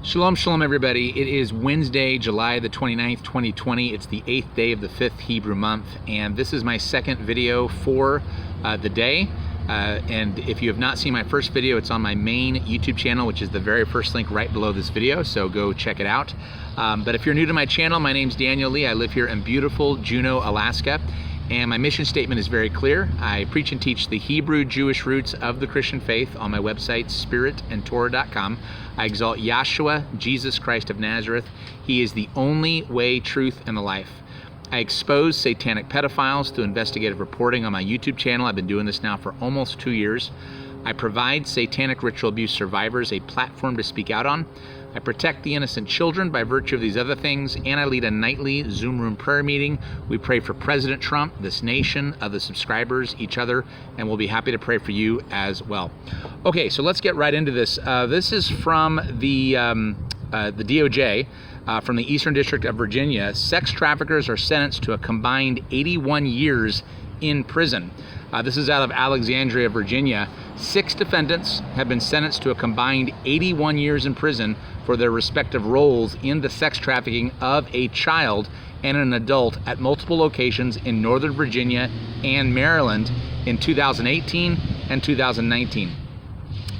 Shalom, shalom, everybody. It is Wednesday, July the 29th, 2020. It's the 8th day of the 5th Hebrew month, and this is my second video for the day. And if you have not seen my first video, it's on my main YouTube channel, which is the very first link right below this video, so go check it out. But if you're new to my channel, my name's Daniel Lee. I live here in beautiful Juneau, Alaska. And my mission statement is very clear. I preach and teach the Hebrew Jewish roots of the Christian faith on my website, spiritandtorah.com. I exalt Yahshua, Jesus Christ of Nazareth. He is the only way, truth, and the life. I expose satanic pedophiles through investigative reporting on my YouTube channel. I've been doing this now for almost 2 years. I provide satanic ritual abuse survivors a platform to speak out on. I protect the innocent children by virtue of these other things, and I lead a nightly Zoom room prayer meeting. We pray for President Trump, this nation, other subscribers, each other, and we'll be happy to pray for you as well. Okay, so let's get right into this. This is from the DOJ, from the Eastern District of Virginia. Sex traffickers are sentenced to a combined 81 years in prison. This is out of Alexandria, Virginia. 6 defendants have been sentenced to a combined 81 years in prison for their respective roles in the sex trafficking of a child and an adult at multiple locations in Northern Virginia and Maryland in 2018 and 2019.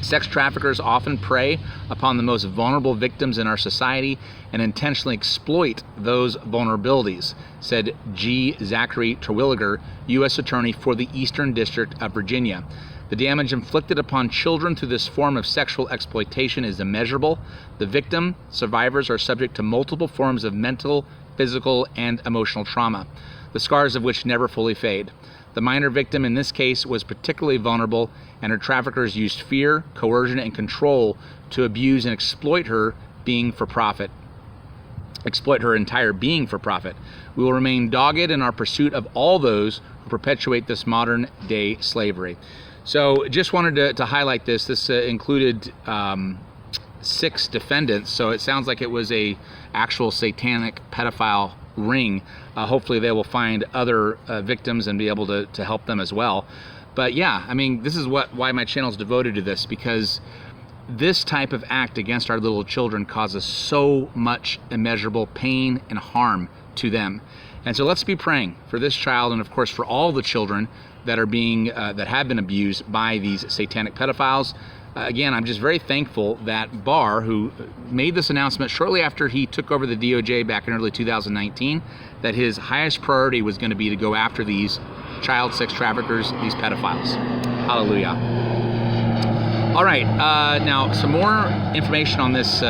Sex traffickers often prey upon the most vulnerable victims in our society and intentionally exploit those vulnerabilities, said G. Zachary Terwilliger, U.S. Attorney for the Eastern District of Virginia. The damage inflicted upon children through this form of sexual exploitation is immeasurable. The victim, survivors are subject to multiple forms of mental, physical, and emotional trauma, the scars of which never fully fade. The minor victim in this case was particularly vulnerable, and her traffickers used fear, coercion, and control to abuse and exploit her being for profit. Exploit her entire being for profit. We will remain dogged in our pursuit of all those who perpetuate this modern day slavery. So just wanted to highlight this. This included 6 defendants, so it sounds like it was a actual satanic pedophile ring. Hopefully they will find other victims and be able to help them as well. But yeah, I mean, this is why my channel is devoted to this, because this type of act against our little children causes so much immeasurable pain and harm to them. And so let's be praying for this child, and of course for all the children that are being that have been abused by these satanic pedophiles. Again, I'm just very thankful that Barr, who made this announcement shortly after he took over the DOJ back in early 2019, that his highest priority was going to be to go after these child sex traffickers, these pedophiles. Hallelujah. All right, now some more information on this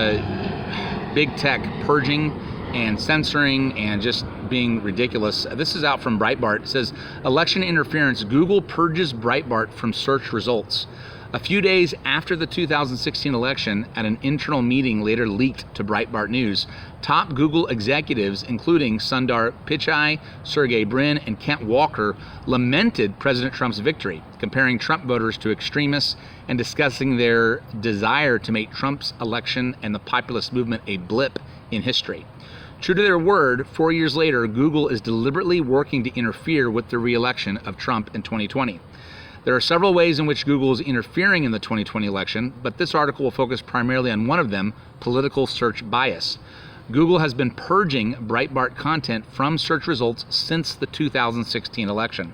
big tech purging and censoring and just being ridiculous. This is out from Breitbart. It says, election interference, Google purges Breitbart from search results. A few days after the 2016 election, at an internal meeting later leaked to Breitbart News, top Google executives, including Sundar Pichai, Sergey Brin, and Kent Walker, lamented President Trump's victory, comparing Trump voters to extremists and discussing their desire to make Trump's election and the populist movement a blip in history. True to their word, 4 years later, Google is deliberately working to interfere with the re-election of Trump in 2020. There are several ways in which Google is interfering in the 2020 election, but this article will focus primarily on one of them, political search bias. Google has been purging Breitbart content from search results since the 2016 election.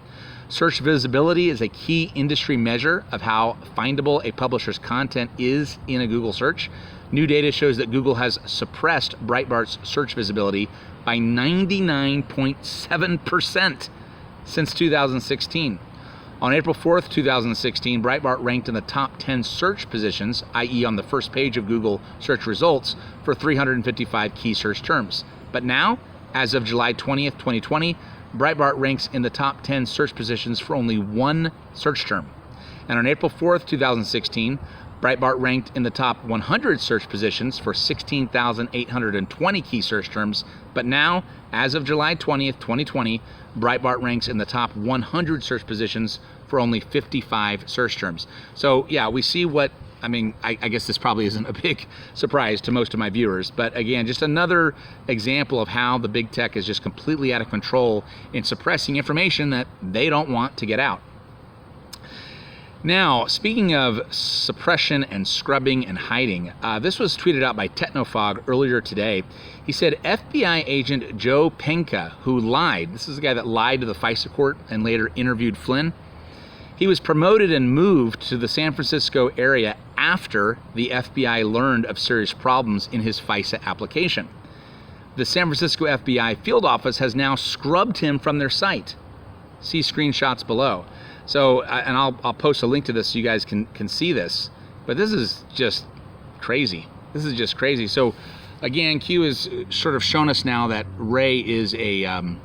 Search visibility is a key industry measure of how findable a publisher's content is in a Google search. New data shows that Google has suppressed Breitbart's search visibility by 99.7% since 2016. On April 4th, 2016, Breitbart ranked in the top 10 search positions, i.e. on the first page of Google search results, for 355 key search terms. But now, as of July 20th, 2020, Breitbart ranks in the top 10 search positions for only 1 search term. And on April 4th, 2016, Breitbart ranked in the top 100 search positions for 16,820 key search terms, but now, as of July 20th, 2020, Breitbart ranks in the top 100 search positions for only 55 search terms. So yeah, we see what, I mean, I guess this probably isn't a big surprise to most of my viewers, but again, just another example of how the big tech is just completely out of control in suppressing information that they don't want to get out. Now, speaking of suppression and scrubbing and hiding, this was tweeted out by Technofog earlier today. He said FBI agent Joe Penka, who lied, this is the guy that lied to the FISA court and later interviewed Flynn, he was promoted and moved to the San Francisco area after the FBI learned of serious problems in his FISA application. The San Francisco FBI field office has now scrubbed him from their site. See screenshots below. So, and I'll post a link to this so you guys can see this. But this is just crazy. This is just crazy. So, again, Q has sort of shown us now that Ray is a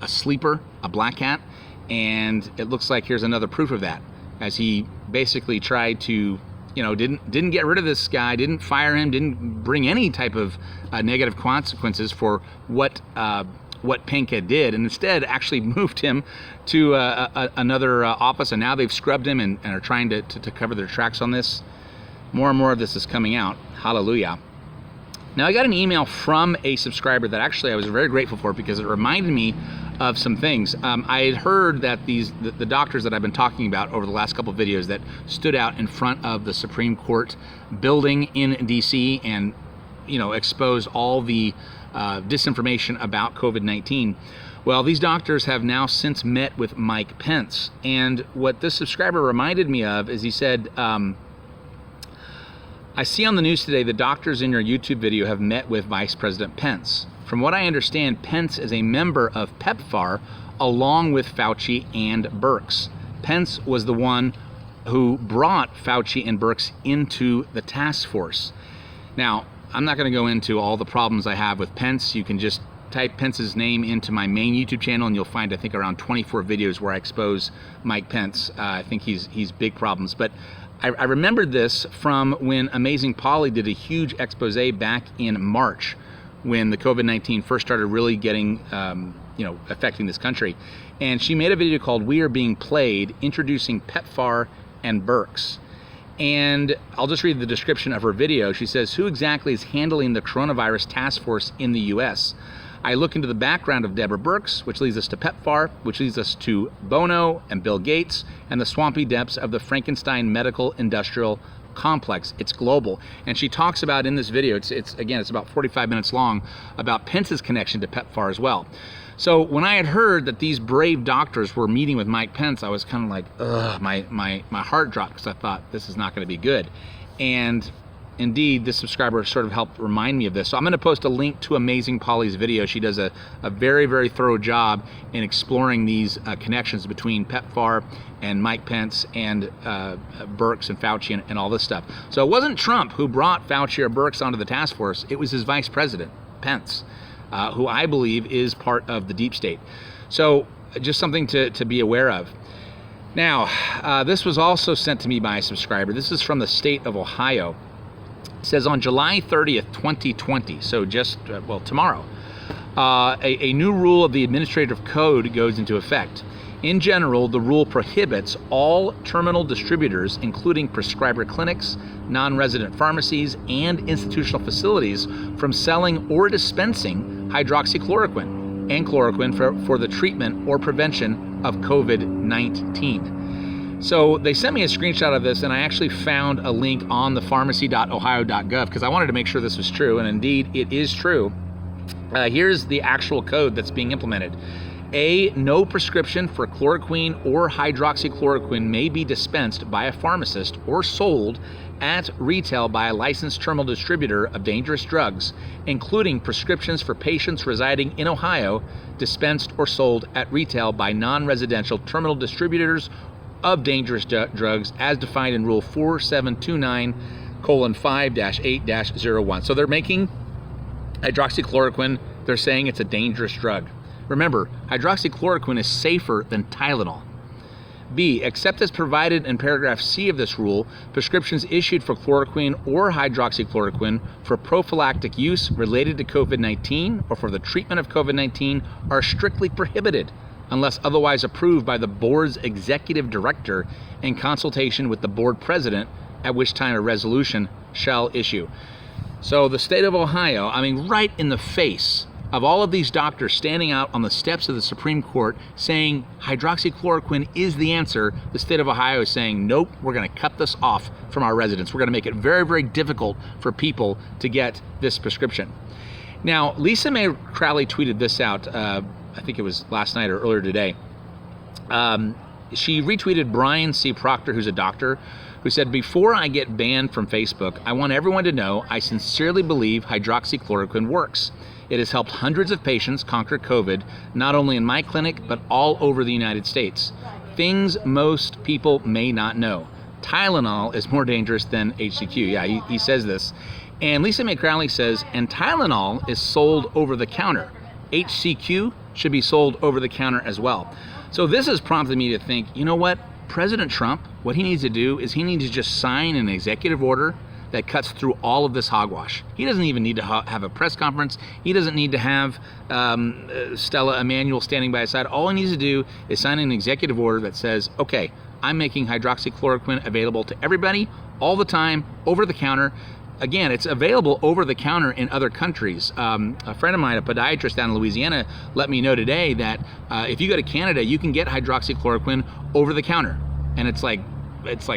sleeper, a black hat, and it looks like here's another proof of that, as he basically tried to, you know, didn't get rid of this guy, didn't fire him, didn't bring any type of negative consequences for what Penka did, and instead actually moved him to another office, and now they've scrubbed him and are trying to cover their tracks on this. More and more of this is coming out. Hallelujah. Now, I got an email from a subscriber that actually I was very grateful for, because it reminded me of some things. I had heard that the doctors that I've been talking about over the last couple of videos that stood out in front of the Supreme Court building in DC and, you know, exposed all the disinformation about COVID-19. Well, these doctors have now since met with Mike Pence, and what this subscriber reminded me of is he said, I see on the news today the doctors in your YouTube video have met with Vice President Pence. From what I understand, Pence is a member of PEPFAR along with Fauci and Birx. Pence was the one who brought Fauci and Birx into the task force. Now, I'm not going to go into all the problems I have with Pence. You can just type Pence's name into my main YouTube channel and you'll find, I think, around 24 videos where I expose Mike Pence. I think he's big problems. But I remembered this from when Amazing Polly did a huge expose back in March, when the COVID-19 first started really getting, affecting this country. And she made a video called "We Are Being Played," introducing PEPFAR and Birx. And I'll just read the description of her video. She says, "Who exactly is handling the coronavirus task force in the U.S.? I look into the background of Deborah Birx, which leads us to PEPFAR, which leads us to Bono and Bill Gates, and the swampy depths of the Frankenstein medical industrial complex. It's global." And she talks about in this video, it's about 45 minutes long, about Pence's connection to PEPFAR as well. So when I had heard that these brave doctors were meeting with Mike Pence, I was kind of like, ugh, my heart dropped, because I thought this is not going to be good. And indeed, this subscriber sort of helped remind me of this. So I'm going to post a link to Amazing Polly's video. She does a very, very thorough job in exploring these connections between PEPFAR and Mike Pence and Birx and Fauci and all this stuff. So it wasn't Trump who brought Fauci or Birx onto the task force. It was his vice president, Pence, who I believe is part of the deep state. So just something to be aware of. Now, this was also sent to me by a subscriber. This is from the state of Ohio. It says on July 30th, 2020, so just, tomorrow, a new rule of the administrative code goes into effect. In general, the rule prohibits all terminal distributors, including prescriber clinics, non-resident pharmacies, and institutional facilities, from selling or dispensing hydroxychloroquine and chloroquine for the treatment or prevention of COVID-19. So they sent me a screenshot of this, and I actually found a link on the pharmacy.ohio.gov because I wanted to make sure this was true, and indeed it is true. Here's the actual code that's being implemented. No prescription for chloroquine or hydroxychloroquine may be dispensed by a pharmacist or sold at retail by a licensed terminal distributor of dangerous drugs, including prescriptions for patients residing in Ohio, dispensed or sold at retail by non-residential terminal distributors of dangerous drugs as defined in Rule 4729:5-8-01. So they're making hydroxychloroquine, they're saying it's a dangerous drug. Remember, hydroxychloroquine is safer than Tylenol. B, except as provided in paragraph C of this rule, prescriptions issued for chloroquine or hydroxychloroquine for prophylactic use related to COVID-19 or for the treatment of COVID-19 are strictly prohibited unless otherwise approved by the board's executive director in consultation with the board president, at which time a resolution shall issue. So the state of Ohio, I mean, right in the face of all of these doctors standing out on the steps of the Supreme Court saying hydroxychloroquine is the answer, the state of Ohio is saying, nope, we're going to cut this off from our residents. We're going to make it very, very difficult for people to get this prescription. Now, Lisa Mae Crowley tweeted this out, I think it was last night or earlier today. She retweeted Brian C. Proctor, who's a doctor, who said, before I get banned from Facebook, I want everyone to know I sincerely believe hydroxychloroquine works. It has helped hundreds of patients conquer COVID, not only in my clinic, but all over the United States. Things most people may not know. Tylenol is more dangerous than HCQ. Yeah, he says this. And Lisa Mae Crowley says, and Tylenol is sold over the counter. HCQ should be sold over the counter as well. So this has prompted me to think, you know what? President Trump, what he needs to do is he needs to just sign an executive order that cuts through all of this hogwash. He doesn't even need to have a press conference. He doesn't need to have Stella Emanuel standing by his side. All he needs to do is sign an executive order that says, okay, I'm making hydroxychloroquine available to everybody all the time, over the counter. Again, it's available over the counter in other countries. A friend of mine, a podiatrist down in Louisiana, let me know today that if you go to Canada, you can get hydroxychloroquine over the counter, and it's like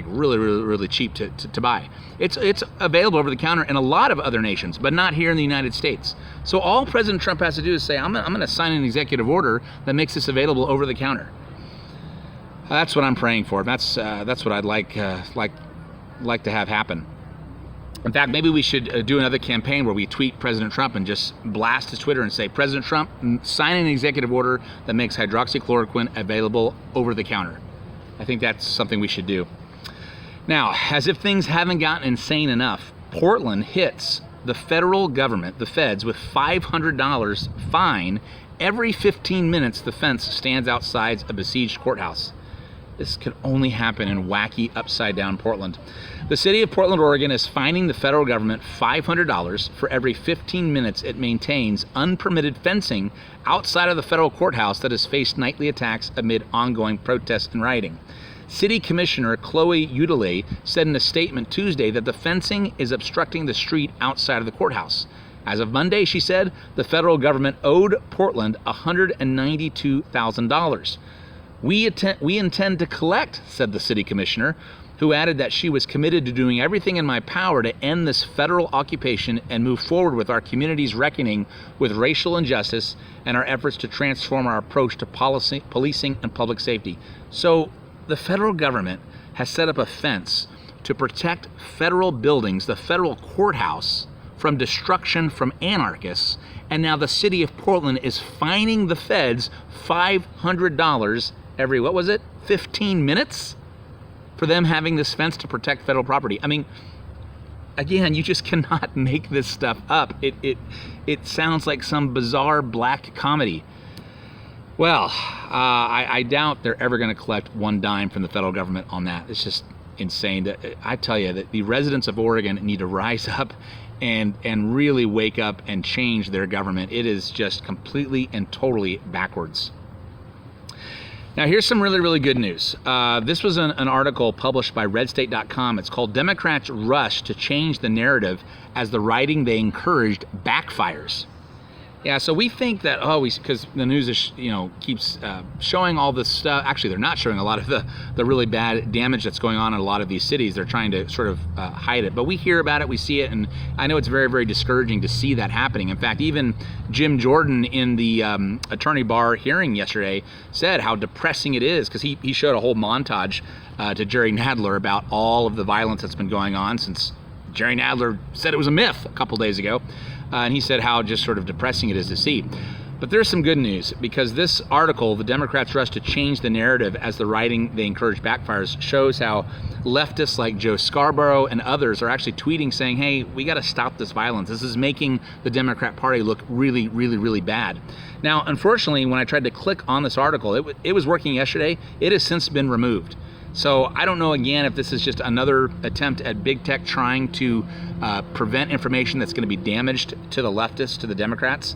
really cheap to buy. It's available over the counter in a lot of other nations, but not here in the United States. So all President Trump has to do is say, I'm going to sign an executive order that makes this available over the counter. That's what I'm praying for. That's what I'd like to have happen. In fact, maybe we should do another campaign where we tweet President Trump and just blast his Twitter and say, President Trump, sign an executive order that makes hydroxychloroquine available over the counter. I think that's something we should do. Now, as if things haven't gotten insane enough, Portland hits the federal government, the feds, with $500 fine every 15 minutes the fence stands outside a besieged courthouse. This could only happen in wacky, upside-down Portland. The city of Portland, Oregon is fining the federal government $500 for every 15 minutes it maintains unpermitted fencing outside of the federal courthouse that has faced nightly attacks amid ongoing protests and rioting. City Commissioner Chloe Udele said in a statement Tuesday that the fencing is obstructing the street outside of the courthouse. As of Monday, she said, the federal government owed Portland $192,000. We intend to collect, said the city commissioner, who added that she was committed to doing everything in my power to end this federal occupation and move forward with our community's reckoning with racial injustice and our efforts to transform our approach to policing and public safety. So the federal government has set up a fence to protect federal buildings, the federal courthouse, from destruction from anarchists, and now the city of Portland is fining the feds $500 every, 15 minutes for them having this fence to protect federal property. I mean, again, you just cannot make this stuff up. It sounds like some bizarre black comedy. Well, I doubt they're ever going to collect one dime from the federal government on that. It's just insane. I tell you that the residents of Oregon need to rise up and really wake up and change their government. It is just completely and totally backwards. Now, here's some really, really good news. This was an article published by redstate.com. It's called Democrats Rush to Change the Narrative as the Writing They Encouraged Backfires. Yeah, so we think that, because the news is, keeps showing all this stuff. Actually, they're not showing a lot of the really bad damage that's going on in a lot of these cities. They're trying to sort of hide it. But we hear about it, we see it, and I know it's very, very discouraging to see that happening. In fact, even Jim Jordan in the attorney bar hearing yesterday said how depressing it is, because he showed a whole montage to Jerry Nadler about all of the violence that's been going on since Jerry Nadler said it was a myth a couple days ago. And he said how just sort of depressing it is to see. But there's some good news, because this article, The Democrats Rush to Change the Narrative as the Writing They Encourage Backfires, shows how leftists like Joe Scarborough and others are actually tweeting saying, hey, we got to stop this violence. This is making the Democrat Party look really, really, really bad. Now, unfortunately, when I tried to click on this article, it was working yesterday. It has since been removed. So I don't know, again, if this is just another attempt at big tech trying to prevent information that's going to be damaged to the leftists, to the Democrats.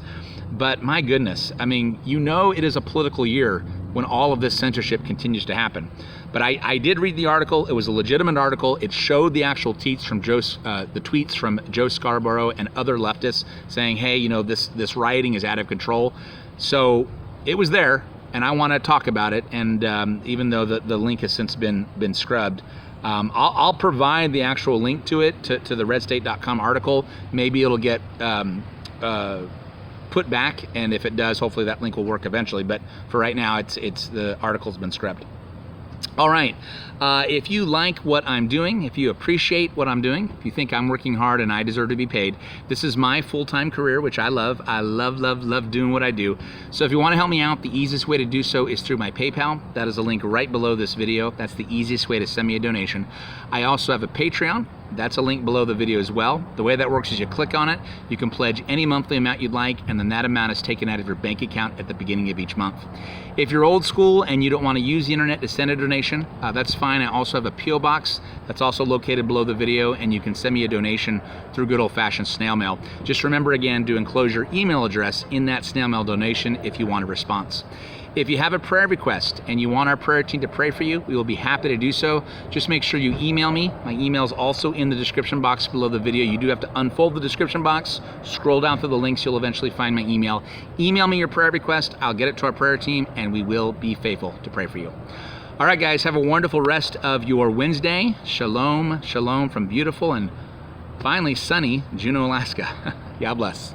But my goodness, I mean, it is a political year. when all of this censorship continues to happen. But I did read the article. It was a legitimate article. It showed the actual tweets from Joe Scarborough and other leftists saying, hey, you know, this rioting is out of control. So it was there, and I want to talk about it. And even though the link has since been scrubbed, I'll provide the actual link to it, to the redstate.com article. Maybe it'll get put back, and if it does, hopefully that link will work eventually. But for right now, it's the article's been scrubbed. All right, if you like what I'm doing, if you appreciate what I'm doing, if you think I'm working hard and I deserve to be paid, this is my full-time career, which I love. I love doing what I do. So if you want to help me out, the easiest way to do so is through my PayPal. That is a link right below this video. That's the easiest way to send me a donation. I also have a Patreon. That's a link below the video as well. The way that works is you click on it, you can pledge any monthly amount you'd like, and then that amount is taken out of your bank account at the beginning of each month. If you're old school and you don't want to use the internet to send a donation, that's fine. I also have a P.O. box that's also located below the video, and you can send me a donation through good old-fashioned snail mail. Just remember again to enclose your email address in that snail mail donation if you want a response. If you have a prayer request and you want our prayer team to pray for you, we will be happy to do so. Just make sure you email me. My email is also in the description box below the video. You do have to unfold the description box, scroll down through the links, you'll eventually find my email. Email me your prayer request, I'll get it to our prayer team, and we will be faithful to pray for you. All right, guys, have a wonderful rest of your Wednesday. Shalom, shalom from beautiful and finally sunny Juneau, Alaska. God bless.